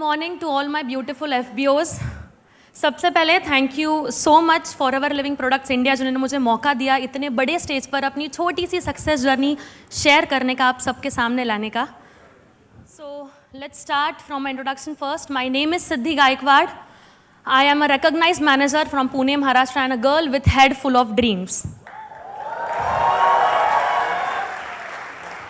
Morning to all my beautiful FBOs। सबसे पहले thank you so much forever living products India, जिन्होंने मुझे मौका दिया इतने बड़े स्टेज पर अपनी छोटी सी सक्सेस जर्नी शेयर करने का, आप सबके सामने लाने का। So let's start from my introduction first. My name is Siddhi Gaikwad. I am a recognized manager from Pune Maharashtra and a girl with head full of dreams.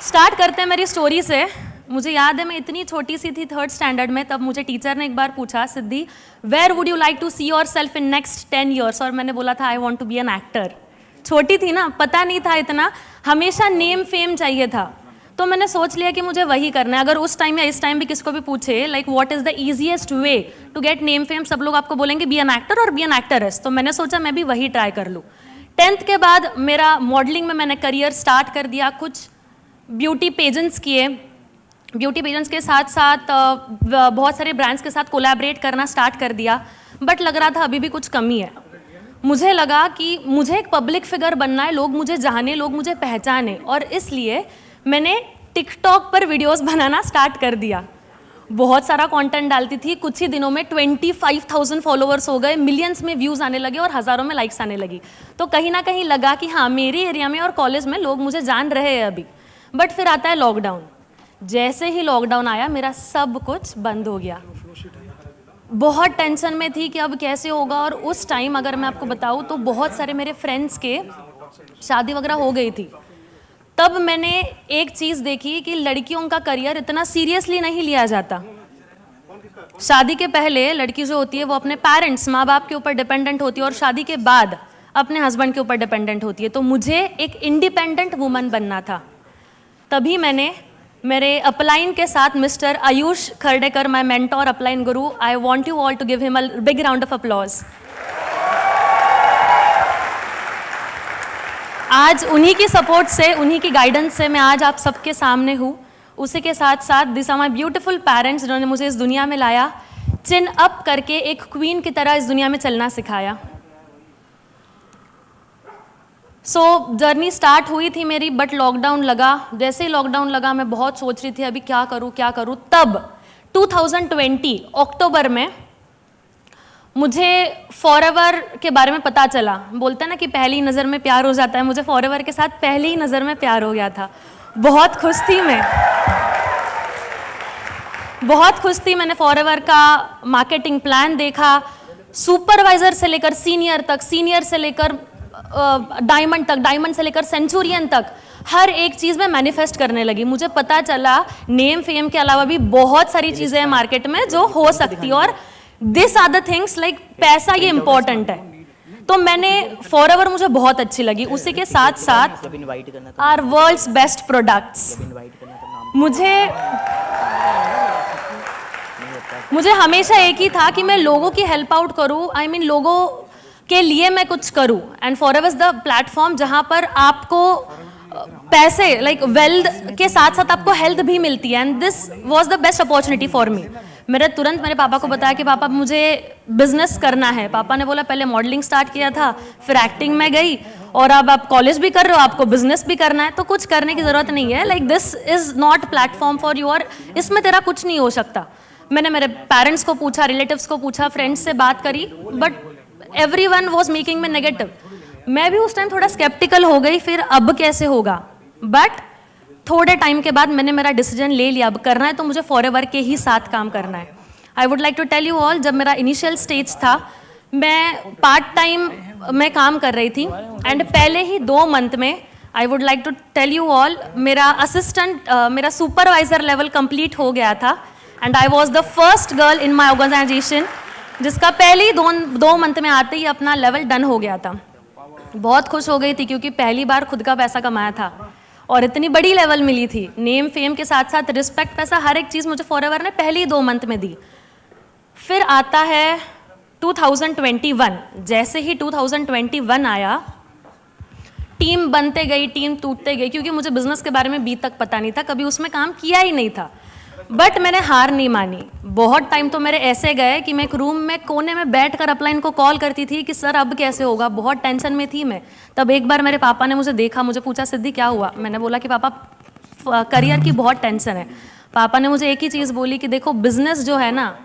Start करते हैं मेरी स्टोरी से। मुझे याद है मैं इतनी छोटी सी थी, 3rd स्टैंडर्ड में, तब मुझे टीचर ने एक बार पूछा, Siddhi where would you like to see yourself in next 10 years, और मैंने बोला था I want to be an actor. छोटी थी ना, पता नहीं था इतना, हमेशा नेम फेम चाहिए था, तो मैंने सोच लिया कि मुझे वही करना है। अगर उस टाइम या इस टाइम भी किसको भी पूछे like what is the easiest way to get name fame, सब लोग आपको बोलेंगे बी एन एक्टर और बी एन एक्टरेस, तो मैंने सोचा मैं भी वही ट्राई कर लूँ। 10th के बाद मेरा मॉडलिंग में मैंने करियर स्टार्ट कर दिया, कुछ ब्यूटी पेजेंट्स किए। ब्यूटी पेजेंट्स के साथ साथ बहुत सारे ब्रांड्स के साथ कोलैबोरेट करना स्टार्ट कर दिया, बट लग रहा था अभी भी कुछ कमी है। मुझे लगा कि मुझे एक पब्लिक फिगर बनना है, लोग मुझे जाने, लोग मुझे पहचाने, और इसलिए मैंने टिकटॉक पर वीडियोस बनाना स्टार्ट कर दिया। बहुत सारा कंटेंट डालती थी, कुछ ही दिनों में 25,000 फॉलोअर्स हो गए, मिलियंस में व्यूज़ आने लगे और हज़ारों में लाइक्स आने लगी। तो कहीं ना कहीं लगा कि हाँ, मेरी एरिया में और कॉलेज में लोग मुझे जान रहे हैं अभी। बट फिर आता है लॉकडाउन। जैसे ही लॉकडाउन आया मेरा सब कुछ बंद हो गया। बहुत टेंशन में थी कि अब कैसे होगा, और उस टाइम अगर मैं आपको बताऊं तो बहुत सारे मेरे फ्रेंड्स के शादी वगैरह हो गई थी। तब मैंने एक चीज़ देखी कि लड़कियों का करियर इतना सीरियसली नहीं लिया जाता। शादी के पहले लड़की जो होती है वो अपने पेरेंट्स, माँ बाप के ऊपर डिपेंडेंट होती है, और शादी के बाद अपने हस्बैंड के ऊपर डिपेंडेंट होती है। तो मुझे एक इंडिपेंडेंट वुमन बनना था। तभी मैंने मेरे अपलाइन के साथ mister Ayush Khardekar, my mentor, upline guru, I want you all to give him a big round of applause. आज उन्हीं की सपोर्ट से, उन्हीं की गाइडेंस से मैं आज आप सबके सामने हूँ। उसी के साथ साथ this are my beautiful parents, जिन्होंने मुझे इस दुनिया में लाया, चिन अप करके एक क्वीन की तरह इस दुनिया में चलना सिखाया। जर्नी स्टार्ट हुई थी मेरी, बट लॉकडाउन लगा। जैसे ही लॉकडाउन लगा मैं बहुत सोच रही थी अभी क्या करूँ। तब 2020 अक्टूबर में मुझे फॉरएवर के बारे में पता चला। बोलते हैं ना कि पहली नज़र में प्यार हो जाता है, मुझे फॉरएवर के साथ पहली ही नज़र में प्यार हो गया था। बहुत खुश थी मैं, बहुत खुश थी। मैंने फॉरएवर का मार्केटिंग प्लान देखा, सुपरवाइजर से लेकर सीनियर तक, सीनियर से लेकर डायमंड तक, डायमंड से लेकर सेंचुरियन तक, हर एक चीज़ में मैनिफेस्ट करने लगी। मुझे पता चला नेम फेम के अलावा भी बहुत सारी चीज़ें हैं मार्केट में जो हो सकती है, और this are the things like पैसा ये इंपॉर्टेंट है। तो मैंने फॉरएवर मुझे बहुत अच्छी लगी। उसी के साथ साथ आर वर्ल्ड्स बेस्ट प्रोडक्ट्स। मुझे हमेशा एक ही था कि मैं लोगों की हेल्प आउट करूँ, आई मीन लोगों के लिए मैं कुछ करूं। And forever is the platform जहां पर आपको पैसे लाइक वेल्थ के साथ साथ आपको हेल्थ भी मिलती है, and this was the best opportunity for me. मैंने तुरंत मेरे पापा को बताया कि पापा मुझे बिजनेस करना है। पापा ने बोला पहले मॉडलिंग स्टार्ट किया था, फिर एक्टिंग में गई, और अब आप कॉलेज भी कर रहे हो, आपको बिजनेस भी करना है, तो कुछ करने की जरूरत नहीं है, like this is not platform for you, और इसमें तेरा कुछ नहीं हो सकता। मैंने मेरे पेरेंट्स को पूछा, रिलेटिव्स को पूछा, फ्रेंड्स से बात करी, but everyone was making me negative। मैं भी उस टाइम थोड़ा स्केप्टिकल हो गई, फिर अब कैसे होगा, बट थोड़े टाइम के बाद मैंने मेरा डिसीजन ले लिया, अब करना है तो मुझे फॉरएवर के ही साथ काम करना है। I would like to tell you all, जब मेरा इनिशियल स्टेज था मैं पार्ट टाइम में काम कर रही थी, एंड पहले ही 2 मंथ में I would like to tell you all मेरा असिस्टेंट, मेरा सुपरवाइजर लेवल कंप्लीट हो गया था, and I was the first girl in my organisation जिसका पहले ही 2 मंथ में आते ही अपना लेवल डन हो गया था। बहुत खुश हो गई थी क्योंकि पहली बार खुद का पैसा कमाया था और इतनी बड़ी लेवल मिली थी। नेम फेम के साथ साथ रिस्पेक्ट, पैसा, हर एक चीज़ मुझे फॉरएवर ने पहले ही 2 मंथ में दी। फिर आता है 2021। जैसे ही 2021 आया, टीम बनते गई, टीम टूटते गई, क्योंकि मुझे बिजनेस के बारे में अभी तक पता नहीं था, कभी उसमें काम किया ही नहीं था। बट मैंने हार नहीं मानी। बहुत टाइम तो मेरे ऐसे गए कि मैं एक रूम में कोने में बैठकर अपलाइन को कॉल करती थी कि सर अब कैसे होगा, बहुत टेंशन में थी मैं। तब एक बार मेरे पापा ने मुझे देखा, मुझे पूछा सिद्धि क्या हुआ। मैंने बोला कि पापा करियर की बहुत टेंशन है। पापा ने मुझे एक ही चीज़ बोली कि देखो बिजनेस जो है ना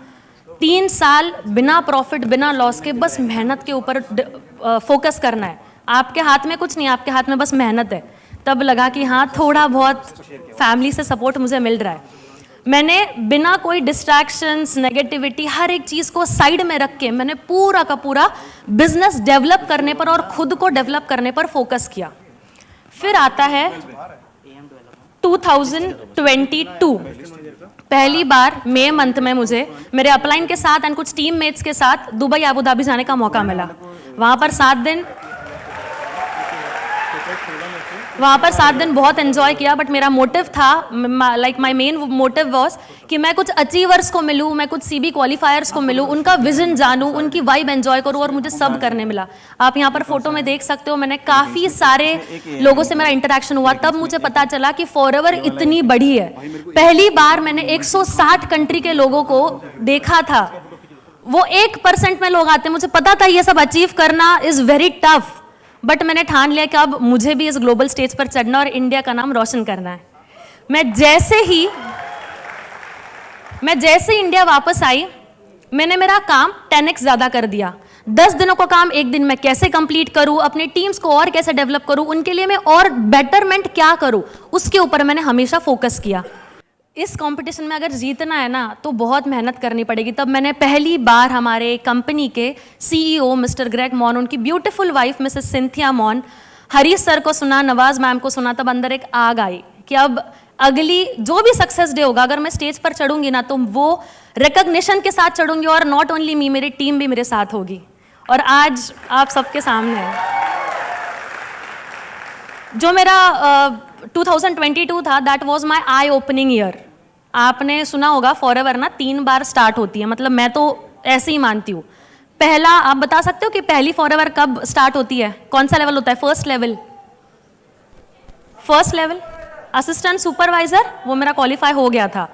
3 साल बिना प्रॉफिट बिना लॉस के बस मेहनत के ऊपर फोकस करना है, आपके हाथ में कुछ नहीं, आपके हाथ में बस मेहनत है। तब लगा कि हाँ थोड़ा बहुत फैमिली से सपोर्ट मुझे मिल रहा है। मैंने बिना कोई डिस्ट्रैक्शंस नेगेटिविटी हर एक चीज़ को साइड में रख के मैंने पूरा का पूरा बिजनेस डेवलप करने पर और खुद को डेवलप करने पर फोकस किया। फिर आता है 2022, पहली बार मई मंथ में मुझे मेरे अपलाइन के साथ एंड कुछ टीम मेट्स के साथ दुबई अबू धाबी जाने का मौका मिला। वहाँ पर 7 दिन बहुत एंजॉय किया, बट मेरा मोटिव था, like my main motive was कि मैं कुछ अचीवर्स को मिलूं, मैं कुछ सीबी क्वालिफायर्स को मिलूं, उनका विजन जानूं, उनकी वाइब एंजॉय करूं, और मुझे सब करने मिला। आप यहाँ पर फोटो में देख सकते हो, मैंने काफ़ी सारे लोगों से मेरा इंटरेक्शन हुआ। तब मुझे पता चला कि फॉरएवर इतनी बड़ी है। पहली बार मैंने 160 कंट्री के लोगों को देखा था। वो 1% में लोग आते हैं। मुझे पता था ये सब अचीव करना इज़ वेरी टफ, बट मैंने ठान लिया कि अब मुझे भी इस ग्लोबल स्टेज पर चढ़ना और इंडिया का नाम रोशन करना है। मैं जैसे ही इंडिया वापस आई, मैंने मेरा काम 10x ज़्यादा कर दिया। 10 दिनों का काम 1 दिन में कैसे कंप्लीट करूं, अपने टीम्स को और कैसे डेवलप करूं, उनके लिए मैं और बेटरमेंट क्या करूं, उसके ऊपर मैंने हमेशा फोकस किया। इस कंपटीशन में अगर जीतना है ना तो बहुत मेहनत करनी पड़ेगी। तब मैंने पहली बार हमारे कंपनी के सीईओ मिस्टर ग्रेग मॉन, उनकी beautiful wife Mrs Cynthia Mann, Harish sir को सुना, नवाज मैम को सुना। तब अंदर एक आग आई कि अब अगली जो भी सक्सेस डे होगा, अगर मैं स्टेज पर चढ़ूंगी ना तो वो रिकग्निशन के साथ चढ़ूंगी, और नॉट ओनली मी, मेरी टीम भी मेरे साथ होगी। और आज आप सबके सामने है जो मेरा 2022 था, that was my I opening year. आपने सुना होगा फॉरएवर ना 3 बार स्टार्ट होती है, मतलब मैं तो ऐसे ही मानती हूँ। पहला, आप बता सकते हो कि पहली फॉरएवर कब स्टार्ट होती है, कौन सा लेवल होता है? फर्स्ट लेवल असिस्टेंट सुपरवाइजर, वो मेरा क्वालिफाई हो गया था।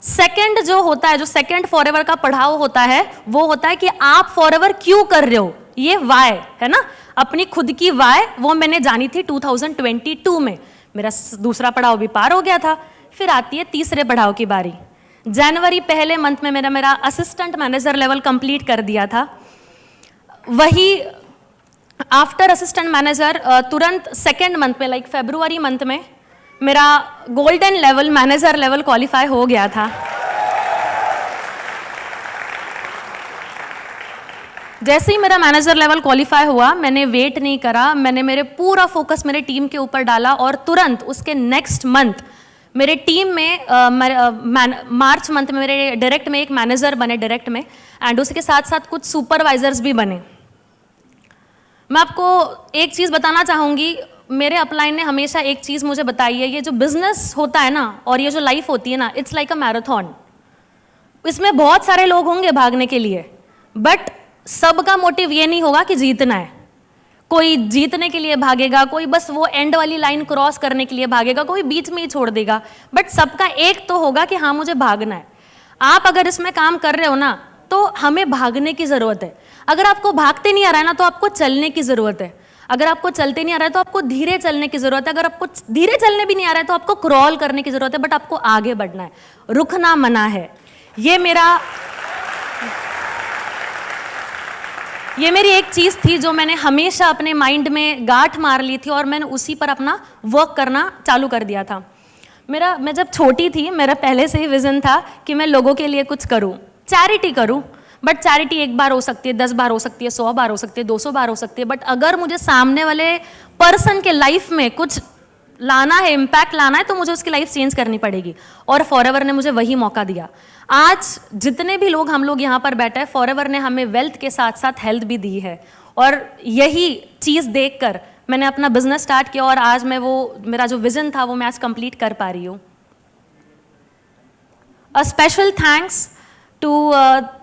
सेकंड जो होता है, जो सेकंड फॉरएवर का पढ़ाव होता है, वो होता है कि आप फॉरएवर क्यों कर रहे हो, ये वाई है ना, अपनी खुद की वाई, वो मैंने जानी थी 2022 में। मेरा दूसरा पड़ाव भी पार हो गया था। फिर आती है तीसरे पड़ाव की बारी। जनवरी पहले मंथ में मेरा असिस्टेंट मैनेजर लेवल कंप्लीट कर दिया था। वही आफ्टर असिस्टेंट मैनेजर तुरंत सेकेंड मंथ में, लाइक फरवरी मंथ में, मेरा golden level manager level qualify हो गया था। जैसे ही मेरा मैनेजर लेवल क्वालिफाई हुआ, मैंने वेट नहीं करा, मैंने मेरे पूरा फोकस मेरे टीम के ऊपर डाला, और तुरंत उसके नेक्स्ट मंथ मेरे टीम में मार्च मंथ में मेरे डायरेक्ट में एक मैनेजर बने डायरेक्ट में, एंड उसके साथ साथ कुछ सुपरवाइजर्स भी बने। मैं आपको एक चीज़ बताना चाहूँगी, मेरे अपलाइन ने हमेशा एक चीज़ मुझे बताई है, ये जो बिजनेस होता है ना और ये जो लाइफ होती है ना, इट्स लाइक अ मैराथन। इसमें बहुत सारे लोग होंगे भागने के लिए, बट सबका मोटिव ये नहीं होगा कि जीतना है। कोई जीतने के लिए भागेगा, कोई बस वो एंड वाली लाइन क्रॉस करने के लिए भागेगा, कोई बीच में ही छोड़ देगा, बट सबका एक तो होगा कि हाँ मुझे भागना है। आप अगर इसमें काम कर रहे हो ना तो हमें भागने की ज़रूरत है। अगर आपको भागते नहीं आ रहा है ना तो आपको चलने की ज़रूरत है। अगर आपको चलते नहीं आ रहा है तो आपको धीरे चलने की ज़रूरत है। अगर आपको धीरे चलने भी नहीं आ रहा है तो आपको क्रॉल करने की ज़रूरत है, बट आपको आगे बढ़ना है, रुकना मना है। ये मेरी एक चीज़ थी जो मैंने हमेशा अपने माइंड में गांठ मार ली थी, और मैंने उसी पर अपना वर्क करना चालू कर दिया था। मैं जब छोटी थी, मेरा पहले से ही विज़न था कि मैं लोगों के लिए कुछ करूं, चैरिटी करूं। बट चैरिटी 1 बार हो सकती है, 10 बार हो सकती है, 100 बार हो सकती है, 200 बार हो सकती है, बट अगर मुझे सामने वाले पर्सन के लाइफ में कुछ लाना है, इम्पैक्ट लाना है, तो मुझे उसकी लाइफ चेंज करनी पड़ेगी। और फॉरएवर ने मुझे वही मौका दिया। आज जितने भी लोग हम लोग यहाँ पर बैठे हैं, फॉरएवर ने हमें वेल्थ के साथ साथ हेल्थ भी दी है, और यही चीज़ देखकर मैंने अपना बिजनेस स्टार्ट किया, और आज मैं मेरा जो विजन था वो मैं आज कंप्लीट कर पा रही हूँ। A special thanks to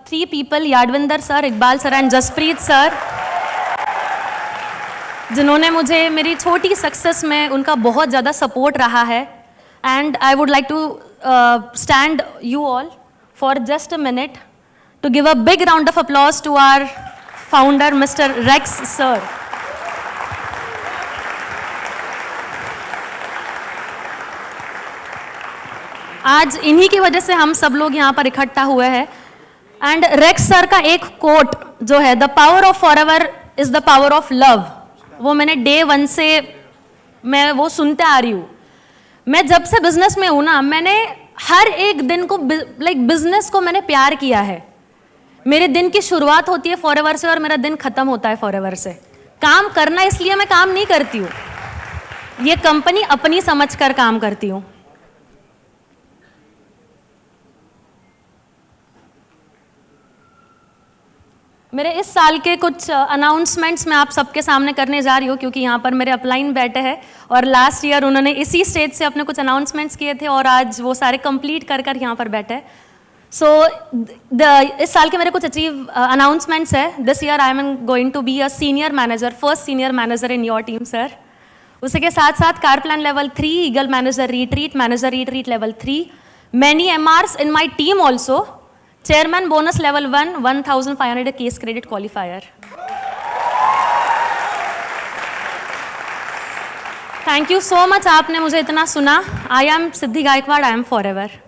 3 people, Yadvinder sir, Iqbal sir and Jaspreet sir, जिन्होंने मुझे मेरी छोटी सक्सेस में उनका बहुत ज़्यादा सपोर्ट रहा है। And I would like to stand you all for just a minute to give a big round of applause to our founder, Mr. Rex sir. आज इन्हीं की वजह से हम सब लोग यहाँ पर इकट्ठा हुए हैं। एंड रेक्स सर का एक कोट जो है, the power of forever is the power of love, वो मैंने डे 1 से मैं वो सुनते आ रही हूँ। मैं जब से बिजनेस में हूँ ना, मैंने हर एक दिन को बिजनेस को मैंने प्यार किया है। मेरे दिन की शुरुआत होती है फॉरएवर से और मेरा दिन खत्म होता है फॉरएवर से। काम करना इसलिए मैं काम नहीं करती हूँ, ये कंपनी अपनी समझकर काम करती हूँ। मेरे इस साल के कुछ अनाउंसमेंट्स मैं आप सबके सामने करने जा रही हूँ, क्योंकि यहाँ पर मेरे अपलाइन बैठे हैं और लास्ट ईयर उन्होंने इसी स्टेज से अपने कुछ अनाउंसमेंट्स किए थे और आज वो सारे कंप्लीट कर कर यहाँ पर बैठे हैं। सो इस साल के मेरे कुछ अचीव अनाउंसमेंट्स है। This year I am going to be a senior manager, first senior manager in your team sir. उसी के साथ साथ car plan level 3, eagle manager retreat level 3, many MRs in my team also, chairman bonus level 1, 1500 case credit qualifier. Thank you so much, आपने मुझे इतना सुना। I am Siddhi Gaikwad, I am forever.